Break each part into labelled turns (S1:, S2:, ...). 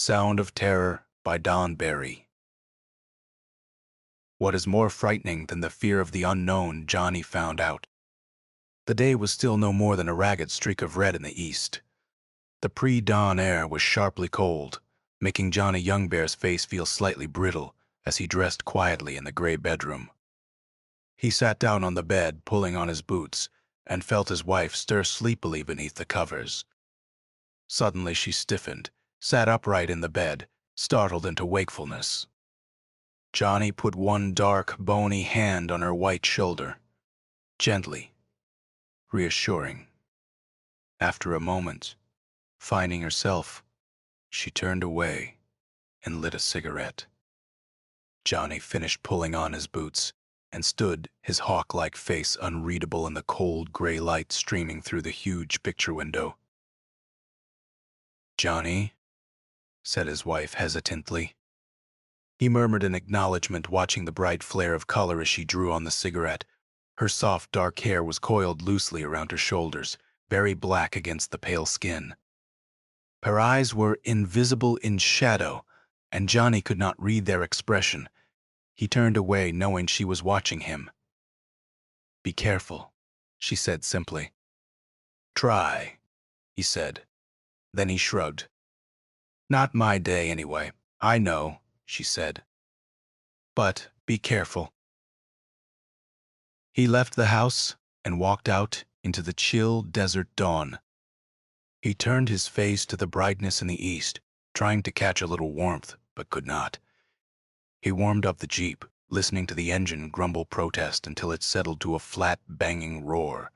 S1: Sound of Terror by Don Barry. What is more frightening than the fear of the unknown, Johnny found out. The day was still no more than a ragged streak of red in the east. The pre-dawn air was sharply cold, making Johnny Youngbear's face feel slightly brittle as he dressed quietly in the gray bedroom. He sat down on the bed, pulling on his boots, and felt his wife stir sleepily beneath the covers. Suddenly she stiffened, sat upright in the bed, startled into wakefulness. Johnny put one dark, bony hand on her white shoulder, gently, reassuring. After a moment, finding herself, she turned away and lit a cigarette. Johnny finished pulling on his boots and stood, his hawk-like face unreadable in the cold gray light streaming through the huge picture window. "Johnny," said his wife hesitantly. He murmured an acknowledgement, watching the bright flare of color as she drew on the cigarette. Her soft, dark hair was coiled loosely around her shoulders, very black against the pale skin. Her eyes were invisible in shadow, and Johnny could not read their expression. He turned away, knowing she was watching him. "Be careful," she said simply. "Try," he said. Then he shrugged. "Not my day, anyway. I know," she said. "But be careful." He left the house and walked out into the chill desert dawn. He turned his face to the brightness in the east, trying to catch a little warmth, but could not. He warmed up the Jeep, listening to the engine grumble protest until it settled to a flat, banging roar.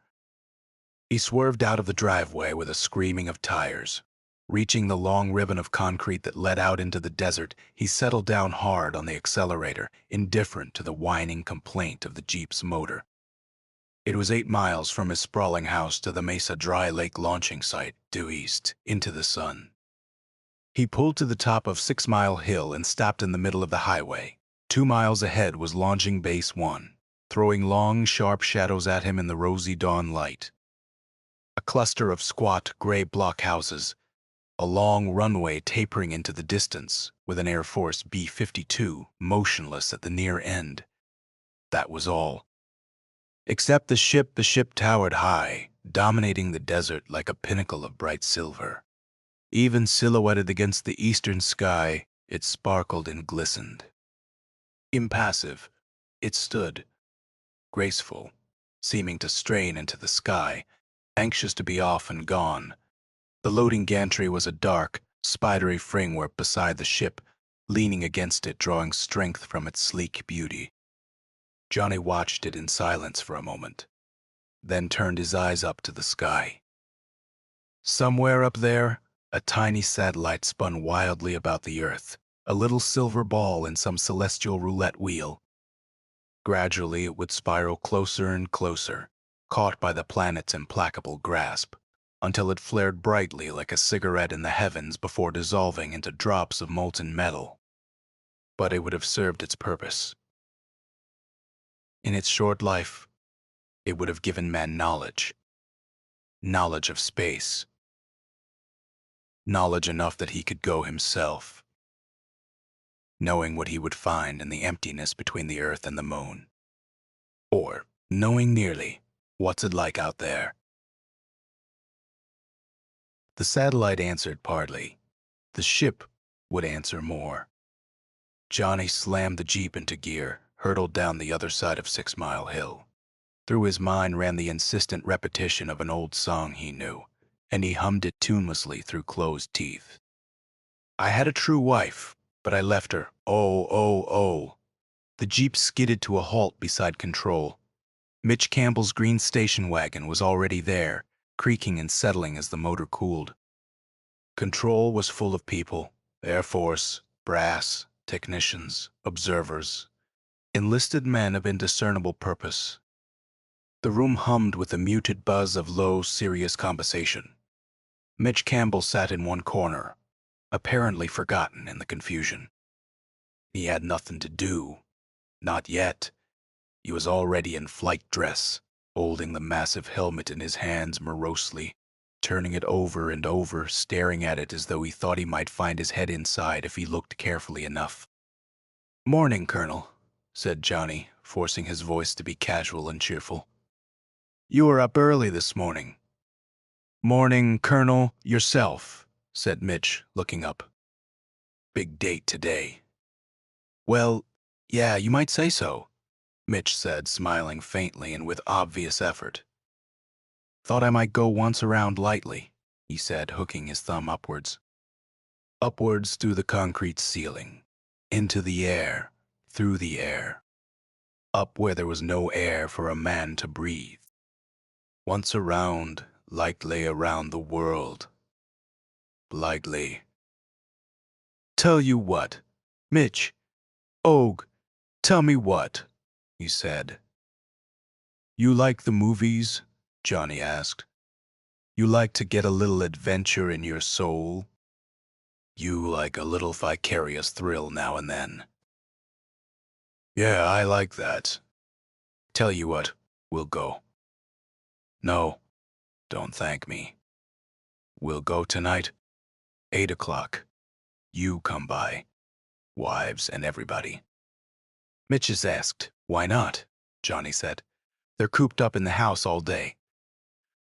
S1: He swerved out of the driveway with a screaming of tires. Reaching the long ribbon of concrete that led out into the desert, he settled down hard on the accelerator, indifferent to the whining complaint of the Jeep's motor. It was 8 miles from his sprawling house to the Mesa Dry Lake launching site, due east, into the sun. He pulled to the top of 6 Mile Hill and stopped in the middle of the highway. 2 miles ahead was Launching Base 1, throwing long, sharp shadows at him in the rosy dawn light. A cluster of squat, gray block houses, a long runway tapering into the distance, with an Air Force B-52 motionless at the near end. That was all. Except the ship towered high, dominating the desert like a pinnacle of bright silver. Even silhouetted against the eastern sky, it sparkled and glistened. Impassive, it stood, graceful, seeming to strain into the sky, anxious to be off and gone. The loading gantry was a dark, spidery framework beside the ship, leaning against it, drawing strength from its sleek beauty. Johnny watched it in silence for a moment, then turned his eyes up to the sky. Somewhere up there, a tiny satellite spun wildly about the Earth, a little silver ball in some celestial roulette wheel. Gradually, it would spiral closer and closer, caught by the planet's implacable grasp, until it flared brightly like a cigarette in the heavens before dissolving into drops of molten metal. But it would have served its purpose. In its short life, it would have given man knowledge of space, knowledge enough that he could go himself, knowing what he would find in the emptiness between the Earth and the moon, or knowing nearly what's it like out there. The satellite answered partly. The ship would answer more. Johnny slammed the Jeep into gear, hurtled down the other side of 6 Mile Hill. Through his mind ran the insistent repetition of an old song he knew, and he hummed it tunelessly through closed teeth. "I had a true wife, but I left her. Oh, oh, oh." The Jeep skidded to a halt beside control. Mitch Campbell's green station wagon was already there, creaking and settling as the motor cooled. Control was full of people, Air Force, brass, technicians, observers, enlisted men of indiscernible purpose. The room hummed with the muted buzz of low, serious conversation. Mitch Campbell sat in one corner, apparently forgotten in the confusion. He had nothing to do. Not yet. He was already in flight dress, holding the massive helmet in his hands morosely. turning it over and over, staring at it as though he thought he might find his head inside if he looked carefully enough. "Morning, Colonel," said Johnny, forcing his voice to be casual and cheerful. "You were up early this morning." "Morning, Colonel, yourself," said Mitch, looking up. "Big date today." "Well, yeah, you might say so," Mitch said, smiling faintly and with obvious effort. "Thought I might go once around lightly," he said, hooking his thumb upwards. Upwards through the concrete ceiling, into the air, through the air, up where there was no air for a man to breathe. Once around, lightly around the world. Lightly. "Tell you what, Mitch, Og, tell me what," he said. "You like the movies?" Johnny asked. "You like to get a little adventure in your soul? You like a little vicarious thrill now and then?" "Yeah, I like that. Tell you what, we'll go." "No, don't thank me. We'll go tonight, 8 o'clock. You come by, wives and everybody." Mitches asked, "Why not?" Johnny said. "They're cooped up in the house all day."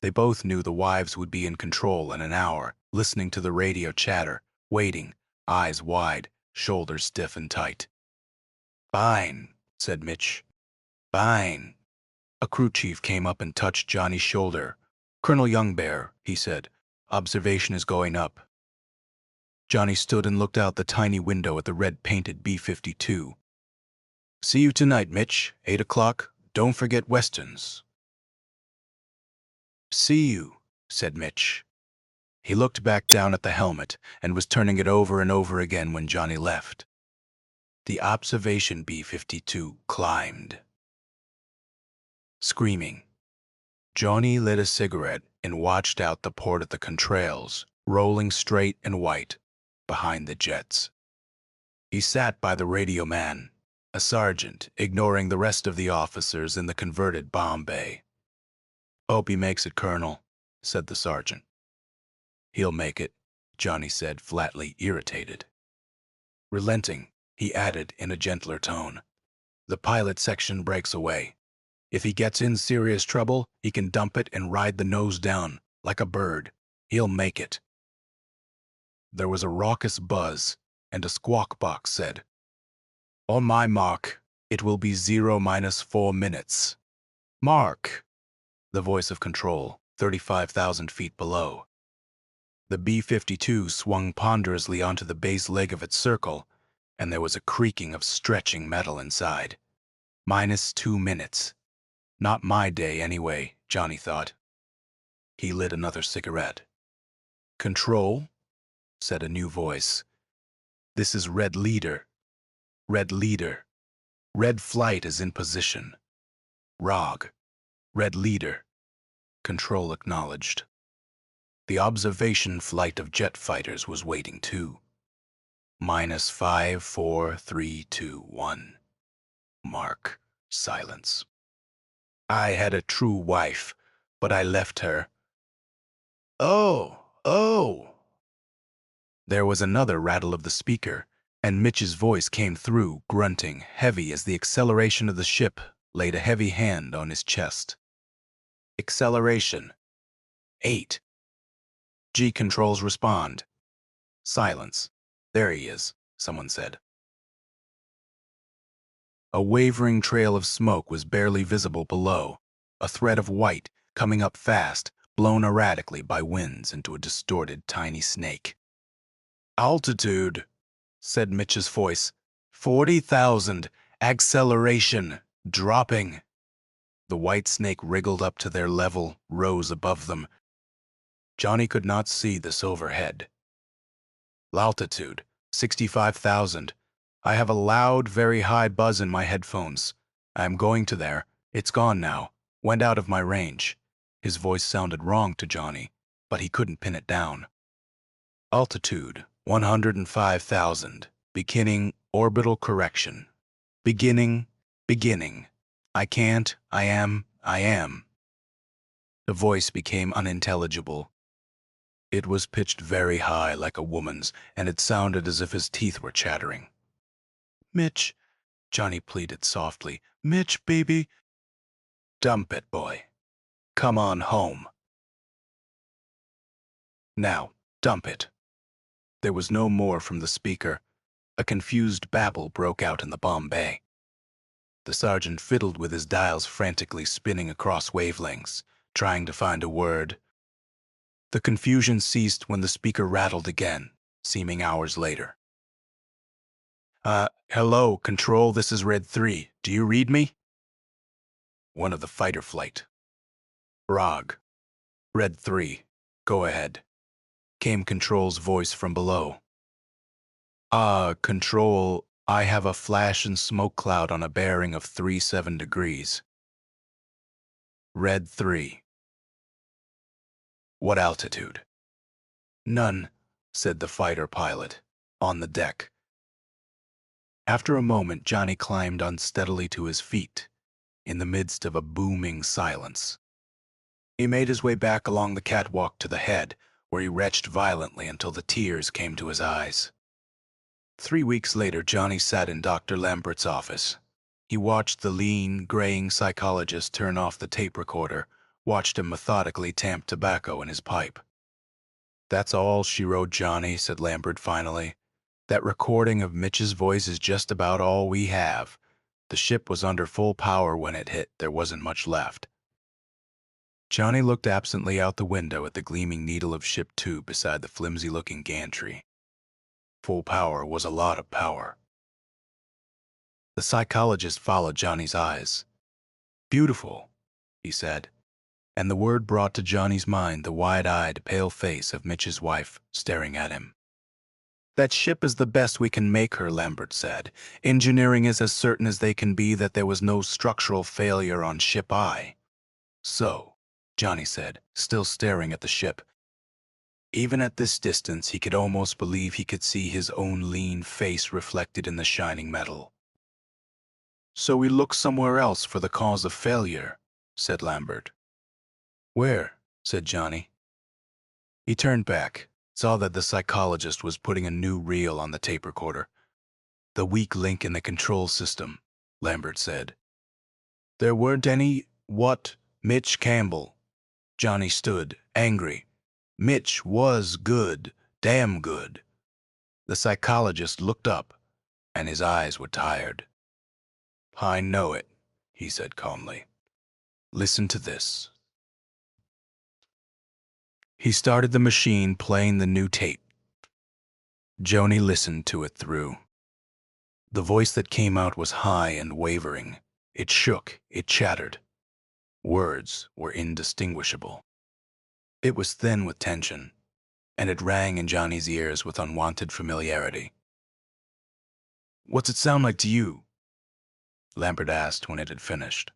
S1: They both knew the wives would be in control in an hour, listening to the radio chatter, waiting, eyes wide, shoulders stiff and tight. "Fine," said Mitch. "Fine." A crew chief came up and touched Johnny's shoulder. "Colonel Youngbear," he said, "observation is going up." Johnny stood and looked out the tiny window at the red-painted B-52. "See you tonight, Mitch, 8 o'clock. Don't forget Weston's." "See you," said Mitch. He looked back down at the helmet and was turning it over and over again when Johnny left. The observation B-52 climbed. Screaming. Johnny lit a cigarette and watched out the port at the contrails, rolling straight and white, behind the jets. He sat by the radio man, a sergeant, ignoring the rest of the officers in the converted bomb bay. "Hope he makes it, Colonel," said the sergeant. "He'll make it," Johnny said, flatly irritated. Relenting, he added in a gentler tone, "The pilot section breaks away. If he gets in serious trouble, he can dump it and ride the nose down, like a bird. He'll make it." There was a raucous buzz, and a squawk box said, "On my mark, it will be 0-4 minutes. Mark!" The voice of control, 35,000 feet below. The B-52 swung ponderously onto the base leg of its circle, and there was a creaking of stretching metal inside. -2 minutes. Not my day, anyway, Johnny thought. He lit another cigarette. "Control?" said a new voice. "This is Red Leader. Red Leader. Red Flight is in position. ROG. Red Leader." Control acknowledged. The observation flight of jet fighters was waiting too. -5, 4, 3, 2, 1. Mark. Silence. "I had a true wife, but I left her." "Oh." There was another rattle of the speaker, and Mitch's voice came through, grunting, heavy as the acceleration of the ship laid a heavy hand on his chest. "Acceleration. 8. G controls respond." Silence. "There he is," someone said. A wavering trail of smoke was barely visible below, a thread of white coming up fast, blown erratically by winds into a distorted tiny snake. "Altitude," said Mitch's voice. 40,000. Acceleration. Dropping." The white snake wriggled up to their level, rose above them. Johnny could not see the silver head. "Altitude, 65,000. I have a loud, very high buzz in my headphones. I am going to there. It's gone now. Went out of my range." His voice sounded wrong to Johnny, but he couldn't pin it down. "Altitude, 105,000. Beginning orbital correction. Beginning. I can't, I am. The voice became unintelligible. It was pitched very high like a woman's, and it sounded as if his teeth were chattering. "Mitch," Johnny pleaded softly. "Mitch, baby." "Dump it, boy. Come on home. Now, dump it." There was no more from the speaker. A confused babble broke out in the bomb bay. The sergeant fiddled with his dials, frantically spinning across wavelengths, trying to find a word. The confusion ceased when the speaker rattled again, seeming hours later. Hello, Control, this is Red 3. Do you read me?" One of the fighter flight. "Rog. Red 3. Go ahead," came Control's voice from below. Control, I have a flash and smoke cloud on a bearing of 37 degrees. Red 3. What altitude?" "None," said the fighter pilot, on the deck. After a moment, Johnny climbed unsteadily to his feet, in the midst of a booming silence. He made his way back along the catwalk to the head, where he retched violently until the tears came to his eyes. 3 weeks later, Johnny sat in Dr. Lambert's office. He watched the lean, graying psychologist turn off the tape recorder, watched him methodically tamp tobacco in his pipe. "That's all she wrote, Johnny," said Lambert finally. "That recording of Mitch's voice is just about all we have. The ship was under full power when it hit. There wasn't much left." Johnny looked absently out the window at the gleaming needle of ship 2 beside the flimsy-looking gantry. Full power was a lot of power. The psychologist followed Johnny's eyes. "Beautiful," he said, and the word brought to Johnny's mind the wide-eyed, pale face of Mitch's wife staring at him. "That ship is the best we can make her," Lambert said. "Engineering is as certain as they can be that there was no structural failure on Ship I." "So," Johnny said, still staring at the ship. Even at this distance, he could almost believe he could see his own lean face reflected in the shining metal. "So we look somewhere else for the cause of failure," said Lambert. "Where?" said Johnny. He turned back, saw that the psychologist was putting a new reel on the tape recorder. "The weak link in the control system," Lambert said. "There weren't any, what, Mitch Campbell?" Johnny stood, angry. "Mitch was good, damn good." The psychologist looked up, and his eyes were tired. "I know it," he said calmly. "Listen to this." He started the machine, playing the new tape. Joni listened to it through. The voice that came out was high and wavering. It shook, it chattered. Words were indistinguishable. It was thin with tension, and it rang in Johnny's ears with unwanted familiarity. "What's it sound like to you?" Lambert asked when it had finished.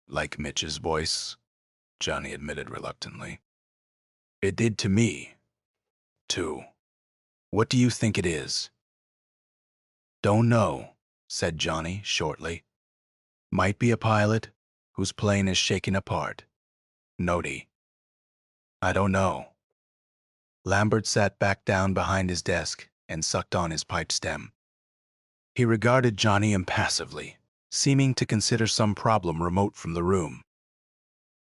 S1: "Like Mitch's voice," Johnny admitted reluctantly. "It did to me, too. What do you think it is?" "Don't know," said Johnny shortly. "Might be a pilot whose plane is shaking apart. Noti. I don't know." Lambert sat back down behind his desk and sucked on his pipe stem. He regarded Johnny impassively, seeming to consider some problem remote from the room.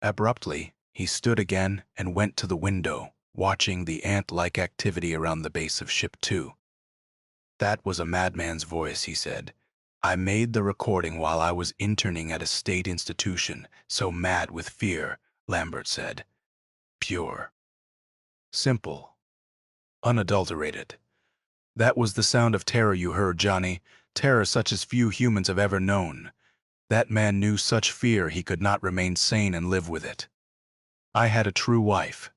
S1: Abruptly, he stood again and went to the window, watching the ant-like activity around the base of Ship 2. "That was a madman's voice," he said. "I made the recording while I was interning at a state institution, so mad with fear," Lambert said. "Pure. Simple. Unadulterated. That was the sound of terror you heard, Johnny, terror such as few humans have ever known. That man knew such fear he could not remain sane and live with it. I had a true wife,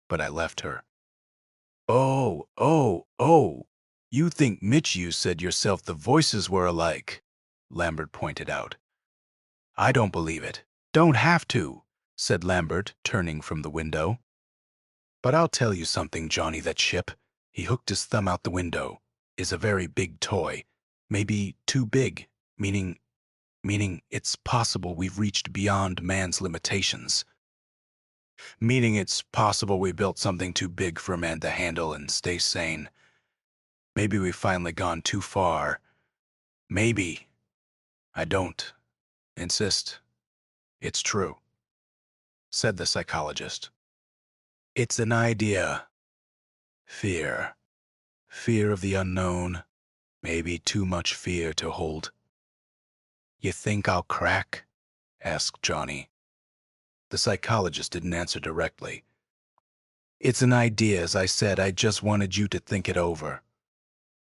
S1: but I left her." Oh, you think Mitch, you said yourself the voices were alike," Lambert pointed out. "I don't believe it. Don't have to," said Lambert, turning from the window. "But I'll tell you something, Johnny, that ship," he hooked his thumb out the window, "is a very big toy. Maybe too big, meaning it's possible we've reached beyond man's limitations." Meaning it's possible we built something too big for a man to handle and stay sane. Maybe we've finally gone too far. Maybe. I don't insist. It's true, said the psychologist. It's an idea. Fear. Fear of the unknown. Maybe too much fear to hold. You think I'll crack? Asked Johnny. The psychologist didn't answer directly. It's an idea, as I said. I just wanted you to think it over.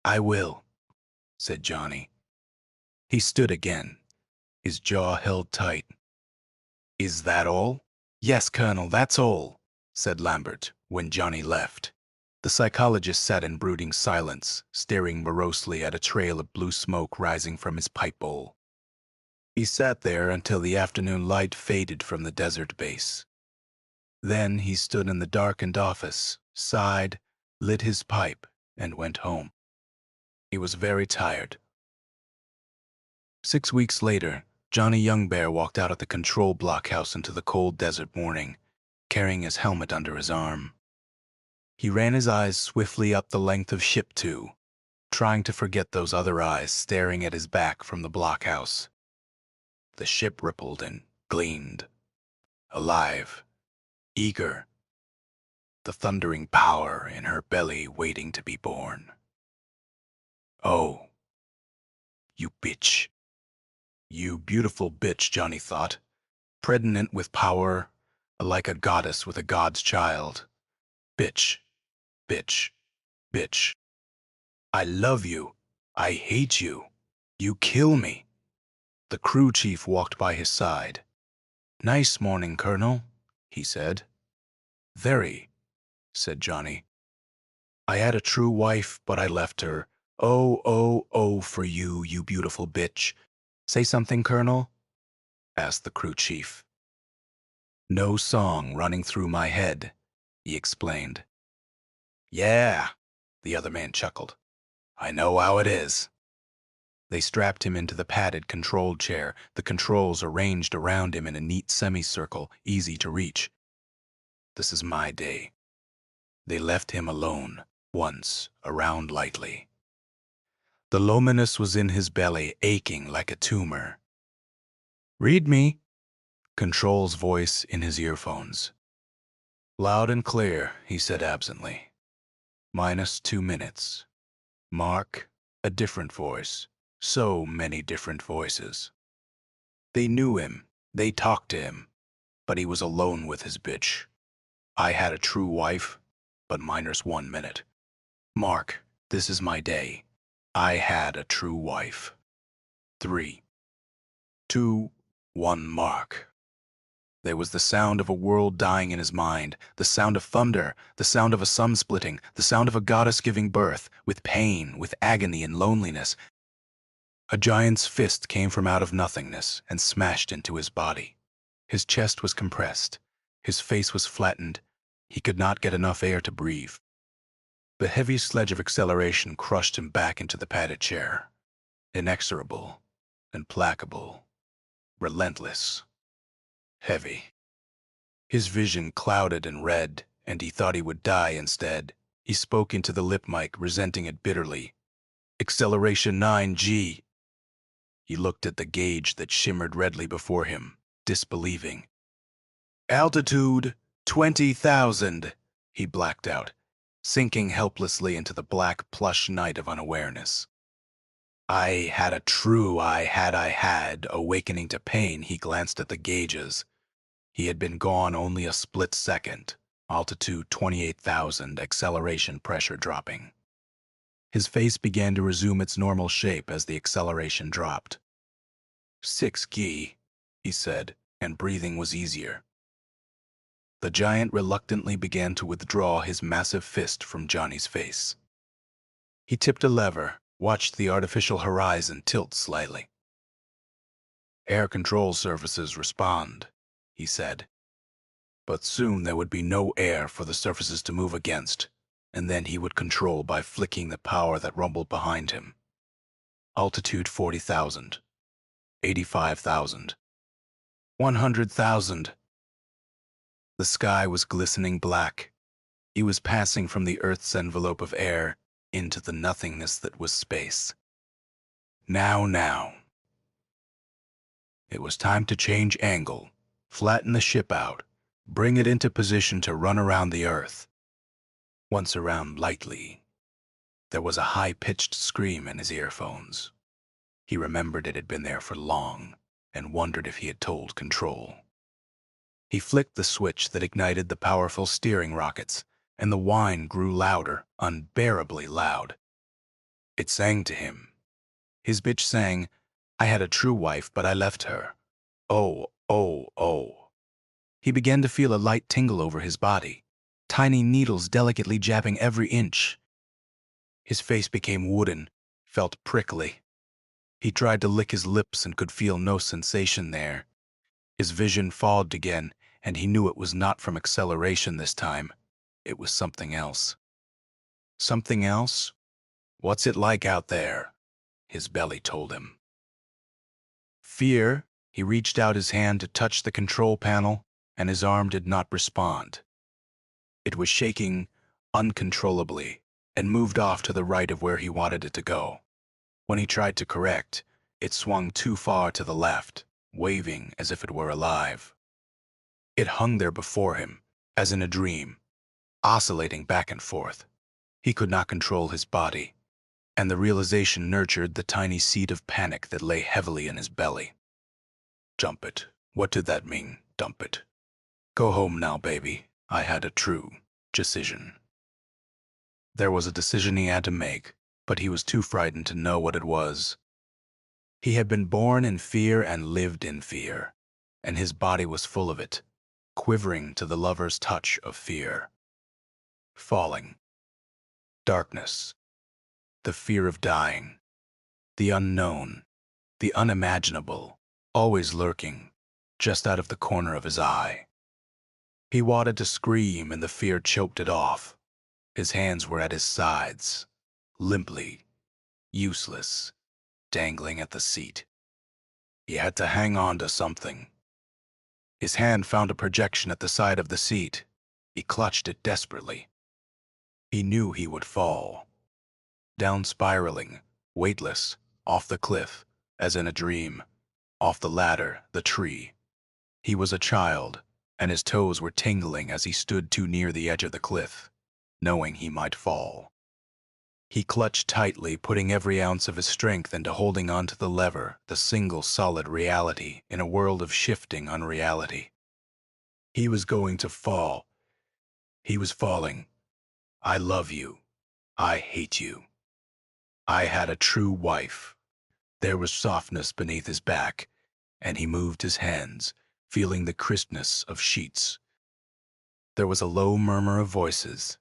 S1: I will, said Johnny. He stood again, his jaw held tight. Is that all? Yes, Colonel, that's all, said Lambert when Johnny left. The psychologist sat in brooding silence, staring morosely at a trail of blue smoke rising from his pipe bowl. He sat there until the afternoon light faded from the desert base. Then he stood in the darkened office, sighed, lit his pipe, and went home. He was very tired. 6 weeks later, Johnny Youngbear walked out of the control blockhouse into the cold desert morning, carrying his helmet under his arm. He ran his eyes swiftly up the length of Ship 2, trying to forget those other eyes staring at his back from the blockhouse. The ship rippled and gleamed, alive, eager, the thundering power in her belly waiting to be born. Oh, you bitch. You beautiful bitch, Johnny thought, pregnant with power, like a goddess with a god's child. Bitch, bitch, bitch. I love you. I hate you. You kill me. The crew chief walked by his side. Nice morning, Colonel, he said. Very, said Johnny. I had a true wife, but I left her. Oh, oh, oh, for you, you beautiful bitch. Say something, Colonel? Asked the crew chief. No song running through my head, he explained. Yeah, the other man chuckled. I know how it is. They strapped him into the padded control chair, the controls arranged around him in a neat semicircle, easy to reach. This is my day. They left him alone, once, around lightly. The loneliness was in his belly, aching like a tumor. Read me, Control's voice in his earphones. Loud and clear, he said absently. -2 minutes. Mark, a different voice. So many different voices. They knew him, they talked to him, but he was alone with his bitch. I had a true wife, but -1 minute. Mark, this is my day. I had a true wife. 3, 2, 1, mark. There was the sound of a world dying in his mind, the sound of thunder, the sound of a sun splitting, the sound of a goddess giving birth, with pain, with agony and loneliness. A giant's fist came from out of nothingness and smashed into his body. His chest was compressed. His face was flattened. He could not get enough air to breathe. The heavy sledge of acceleration crushed him back into the padded chair. Inexorable, implacable, relentless, heavy. His vision clouded and red, and he thought he would die instead. He spoke into the lip mic, resenting it bitterly. Acceleration 9G. He looked at the gauge that shimmered redly before him, disbelieving. Altitude 20,000, he blacked out, sinking helplessly into the black plush night of unawareness. I had, awakening to pain, he glanced at the gauges. He had been gone only a split second, altitude 28,000, acceleration pressure dropping. His face began to resume its normal shape as the acceleration dropped. 6G, he said, and breathing was easier. The giant reluctantly began to withdraw his massive fist from Johnny's face. He tipped a lever, watched the artificial horizon tilt slightly. Air control surfaces respond, he said. But soon there would be no air for the surfaces to move against, and then he would control by flicking the power that rumbled behind him. Altitude 40,000, 85,000, 100,000. The sky was glistening black. He was passing from the Earth's envelope of air into the nothingness that was space. Now. It was time to change angle, flatten the ship out, bring it into position to run around the Earth. Once around lightly, there was a high-pitched scream in his earphones. He remembered it had been there for long and wondered if he had told Control. He flicked the switch that ignited the powerful steering rockets, and the whine grew louder, unbearably loud. It sang to him. His bitch sang, "I had a true wife, but I left her. Oh, oh, oh." He began to feel a light tingle over his body, tiny needles delicately jabbing every inch. His face became wooden, felt prickly. He tried to lick his lips and could feel no sensation there. His vision fogged again, and he knew it was not from acceleration this time. It was something else. Something else? What's it like out there? His belly told him. Fear. He reached out his hand to touch the control panel, and his arm did not respond. It was shaking uncontrollably and moved off to the right of where he wanted it to go. When he tried to correct, it swung too far to the left, waving as if it were alive. It hung there before him, as in a dream, oscillating back and forth. He could not control his body, and the realization nurtured the tiny seed of panic that lay heavily in his belly. Jump it. What did that mean, dump it? Go home now, baby. I had a true decision. There was a decision he had to make, but he was too frightened to know what it was. He had been born in fear and lived in fear, and his body was full of it, quivering to the lover's touch of fear. Falling. Darkness. The fear of dying. The unknown. The unimaginable. Always lurking, just out of the corner of his eye. He wanted to scream, and the fear choked it off. His hands were at his sides, limply, useless, dangling at the seat. He had to hang on to something. His hand found a projection at the side of the seat. He clutched it desperately. He knew he would fall. Down spiraling, weightless, off the cliff, as in a dream, off the ladder, the tree. He was a child, and his toes were tingling as he stood too near the edge of the cliff, knowing he might fall. He clutched tightly, putting every ounce of his strength into holding on to the lever, the single solid reality in a world of shifting unreality. He was going to fall. He was falling. I love you. I hate you. I had a true wife. There was softness beneath his back, and he moved his hands, feeling the crispness of sheets. There was a low murmur of voices.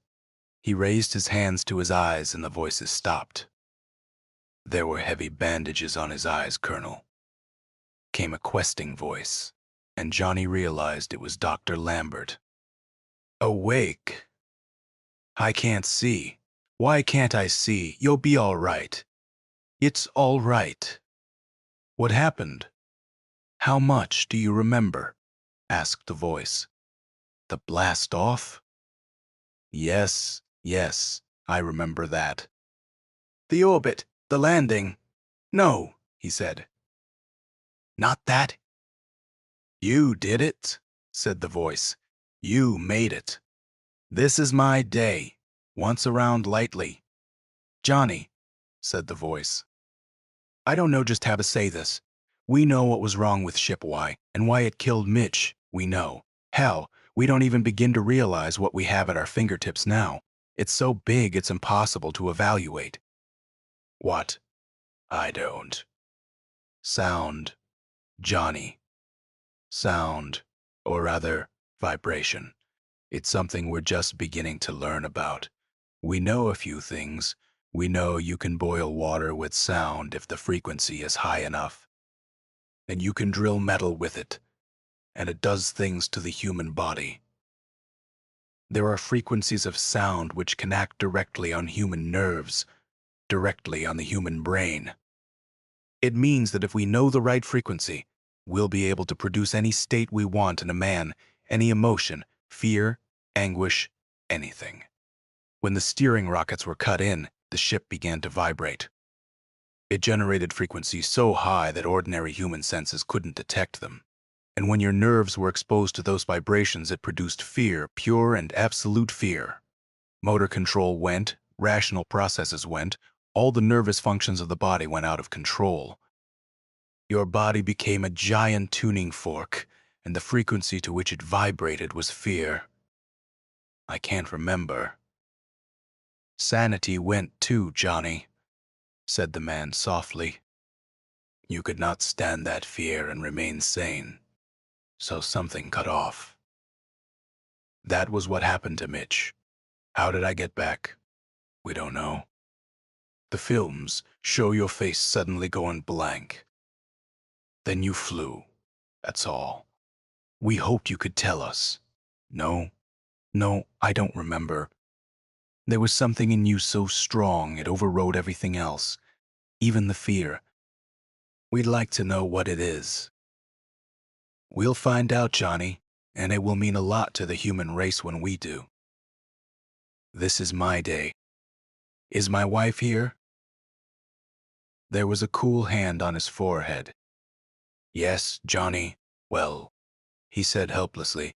S1: He raised his hands to his eyes, and the voices stopped. There were heavy bandages on his eyes, Colonel. Came a questing voice, and Johnny realized it was Dr. Lambert. Awake. I can't see. Why can't I see? You'll be all right. It's all right. What happened? How much do you remember? Asked the voice. The blast off? Yes, I remember that. The orbit, the landing. No, he said. Not that? You did it, said the voice. You made it. This is my day. Once around lightly. Johnny, said the voice. I don't know just how to say this. We know what was wrong with Ship Y, and why it killed Mitch, we know. Hell, we don't even begin to realize what we have at our fingertips now. It's so big it's impossible to evaluate. What? I don't. Sound. Johnny. Sound, or rather, vibration. It's something we're just beginning to learn about. We know a few things. We know you can boil water with sound if the frequency is high enough. And you can drill metal with it, and it does things to the human body. There are frequencies of sound which can act directly on human nerves, directly on the human brain. It means that if we know the right frequency, we'll be able to produce any state we want in a man, any emotion, Fear, anguish, anything. When the steering rockets were cut in, the ship began to vibrate. It generated frequencies so high that ordinary human senses couldn't detect them. And when your nerves were exposed to those vibrations, it produced fear, pure and absolute fear. Motor control went, rational processes went, all the nervous functions of the body went out of control. Your body became a giant tuning fork, and the frequency to which it vibrated was fear. I can't remember. Sanity went too, Johnny, said the man softly. You could not stand that fear and remain sane, so something cut off. That was what happened to Mitch. How did I get back? We don't know. The films show your face suddenly going blank. Then you flew. That's all. We hoped you could tell us. No, I don't remember. There was something in you so strong it overrode everything else, even the fear. We'd like to know what it is. We'll find out, Johnny, and it will mean a lot to the human race when we do. This is my day. Is my wife here? There was a cool hand on his forehead. Yes, Johnny. Well, he said helplessly.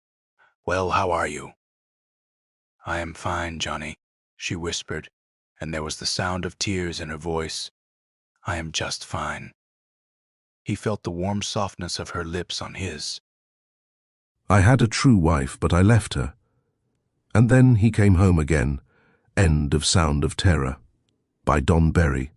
S1: Well, how are you? I am fine, Johnny, she whispered, and there was the sound of tears in her voice. I am just fine. He felt the warm softness of her lips on his.
S2: I had a true wife, but I left her. And then he came home again. End of Sound of Terror by Don Berry.